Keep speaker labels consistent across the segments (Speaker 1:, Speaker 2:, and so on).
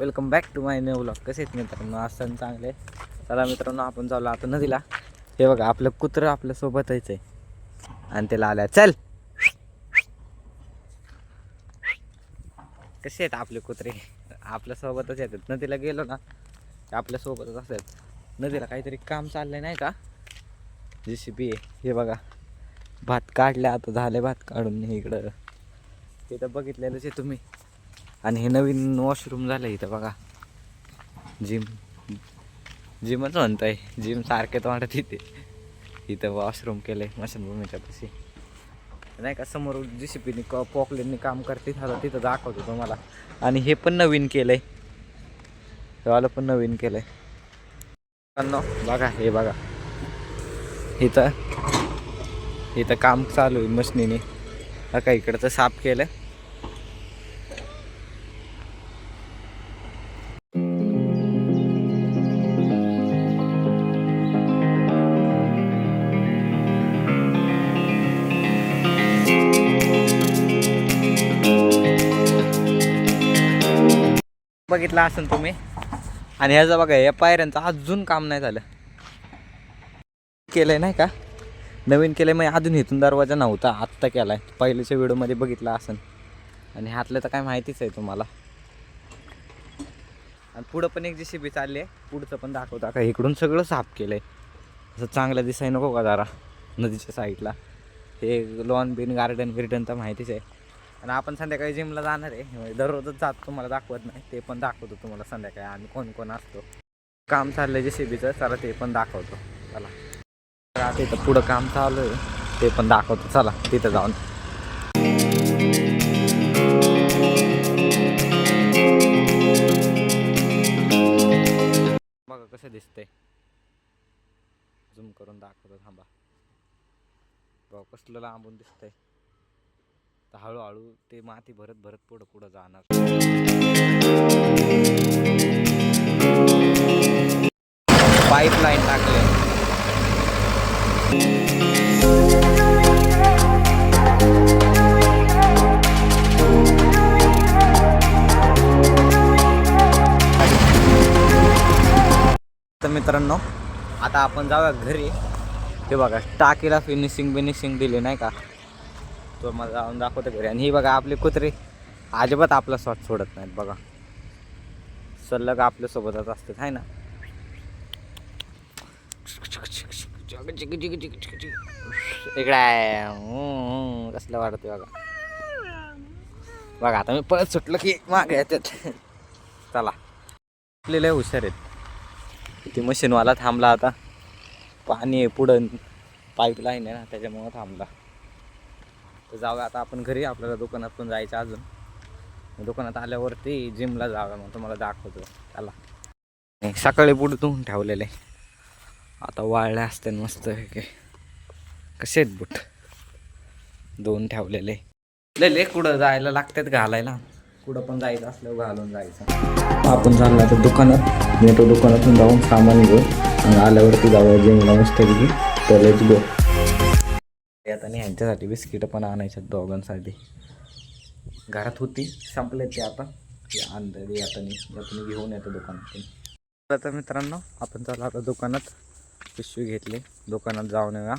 Speaker 1: Welcome back to my new vlog. कसे आहेत मित्रांनो? असं चांगले. चला मित्रांनो, आपण चाललो आता नदीला. हे बघा, आपलं कुत्रं आपल्या सोबतच आहे आणि त्याला आल्या. चल, कसे आहेत आपले कुत्रे? आपल्या सोबतच येतात. नदीला गेलो ना आपल्या सोबतच असतात. नदीला काहीतरी काम चाललंय नाही का? JCB आहे. हे बघा, भात काढले आता, झाले भात काढून. इकडं हे तर बघितलेलंच आहे तुम्ही. आणि हे नवीन वॉशरूम झालं इथं बघा. जिमच म्हणतोय, जिम सारखेच वाटत इथं वॉशरूम केलंय मशनभूमीच्या पशी नाही का. समोर JCBने पॉकलेननी काम करते. आता तिथं दाखवतो तुम्हाला. आणि हे पण नवीन केलंय, हे पण नवीन केलंय. बघा, हे बघा, इथं काम चालू आहे मशनीने. बघा, इकडचं साफ केलं. बघितला असेल तुम्ही. आणि ह्याचं बघा, या पायऱ्यांचं अजून काम नाही झालं. केलंय नाही का, नवीन केलंय. मग अजून इथून दरवाजा नव्हता, आत्ता केलाय. पहिल्याच्या व्हिडिओमध्ये बघितला असेल. आणि ह्यातलं तर काय माहितीच आहे तुम्हाला. आणि पुढं पण एक JCB चालली आहे, पुढचं पण दाखवता का. इकडून सगळं साफ केलंय. असं चांगलं दिसाय नको का जरा नदीच्या साईडला. हे लॉन बिन गार्डन तर माहितीच आहे. आणि आपण संध्याकाळी जिमला जाणार आहे. दररोजच जात, तुम्हाला दाखवत नाही. ते पण दाखवतो तुम्हाला संध्याकाळी आम्ही कोण कोण असतो. काम चाललंय JCBचं, चला ते पण दाखवतो. चला आता इथं पुढं काम चालू आहे, ते पण दाखवतो. चला तिथं जाऊन. बघा कसं दिसतंय, झूम करून दाखवतो. थांबा, बघा कसलं लांबून दिसतंय. तर हळूहळू ते माती भरत भरत पुढं जाणार. पाईपलाईन टाकले. तर मित्रांनो, आता आपण जाऊया घरी. हे बघा, टाकीला फिनिशिंग दिली नाही का, तो मला जाऊन दाखवतो घरी. आणि ही बघा, आपले कुत्रे अजिबात आपला स्वाद सोडत नाहीत. बघा, सल्लग आपल्यासोबतच असतात आहे ना. इकडे आहे, कसलं वाटतं बघा. बघा, आता मी परत सुटलं की मागे येतात. चला, आपल्याला हुशार आहेत. ती मशीनवाला थांबला आता. पाणी आहे पुढं, पाईपलाईन आहे ना, त्याच्यामुळं थांबला. तर जाऊया आता आपण घरी. आपल्याला दुकानात पण जायचं अजून. दुकानात आल्यावरती जिमला जाऊया, मग तुम्हाला दाखवतो. चला, सकाळी पुढे धुवून ठेवलेले, आता वाळले असते मस्त. हे कसे आहेत बूट, दोन ठेवलेले. लय कुठं जायला लागतात घालायला. कुठं पण जायचं असल्यावर घालून जायचं. आपण चाललो आता दुकानात. मी तो दुकानातून जाऊन सामान घेऊ आणि आल्यावरती जाऊया जिमला मस्तपैकी. तर लेट्स गो. आता ह्यांच्यासाठी बिस्किटं पण आणायच्यात दोघांसाठी. घरात होती, संपले ते आता. आणले आता मी घेऊन येतो दुकानातून. आता मित्रांनो, आपण चालू आता दुकानात. पिशवी घेतली, दुकानात जाऊन येऊया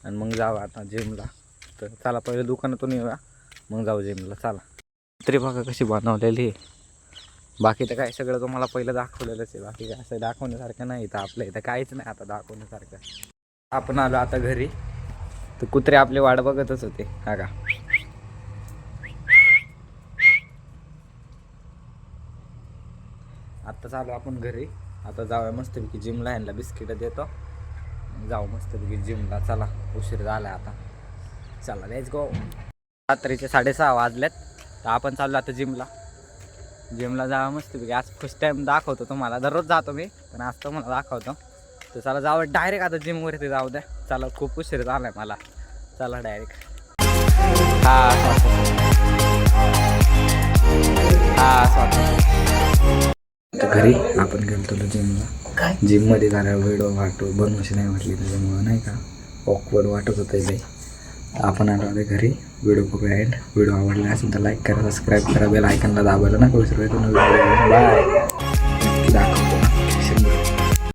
Speaker 1: आणि मग जाऊ आता जिमला. तर चला, पहिले दुकानातून येऊया, मग जाऊ जिमला. चला. तरी बघा कशी बनवलेली आहे. बाकी तर काय सगळं तुम्हाला पहिलं दाखवलेलंच आहे. बाकी काय असं दाखवण्यासारखं नाही. इथं आपल्या इथं काहीच नाही आता दाखवण्यासारखं. आपण आलो आता घरी. तर कुत्रे आपले वाट बघतच होते. हा का, आत्ता चालू आपण घरी. आता जाऊया मस्तपैकी जिमला. ह्यांना बिस्किटं देतो, जाऊ मस्तपैकी जिमला. चला, उशीर झाला आता. चला, लेट्स गो. रात्रीचे 6:30 वाजलेत. तर आपण चाललो आता जिमला जावं मस्तपैकी. आज फर्स्ट टाईम दाखवतो तुम्हाला. दररोज जातो मी, पण आज तर मला दाखवतो. तर चला जाऊ डायरेक्ट आता जिमवरती जाऊ द्या. चला, खूप उशीर झाला आहे मला. चला डायरेक्ट. घरी आपण गेलो जिमला. जिममध्ये झाल्यावर व्हिडिओ बनवायची नाही म्हटली, त्याच्यामुळं नाही का ऑकवर्ड वाटत होतं लई.
Speaker 2: आपण आलो आहे घरी. व्हिडिओ बघूया एंड. व्हिडिओ आवडला असेल तर लाईक करा, सबस्क्राईब करा, बेल आयकनला दाबायला नका विसरू. बाय.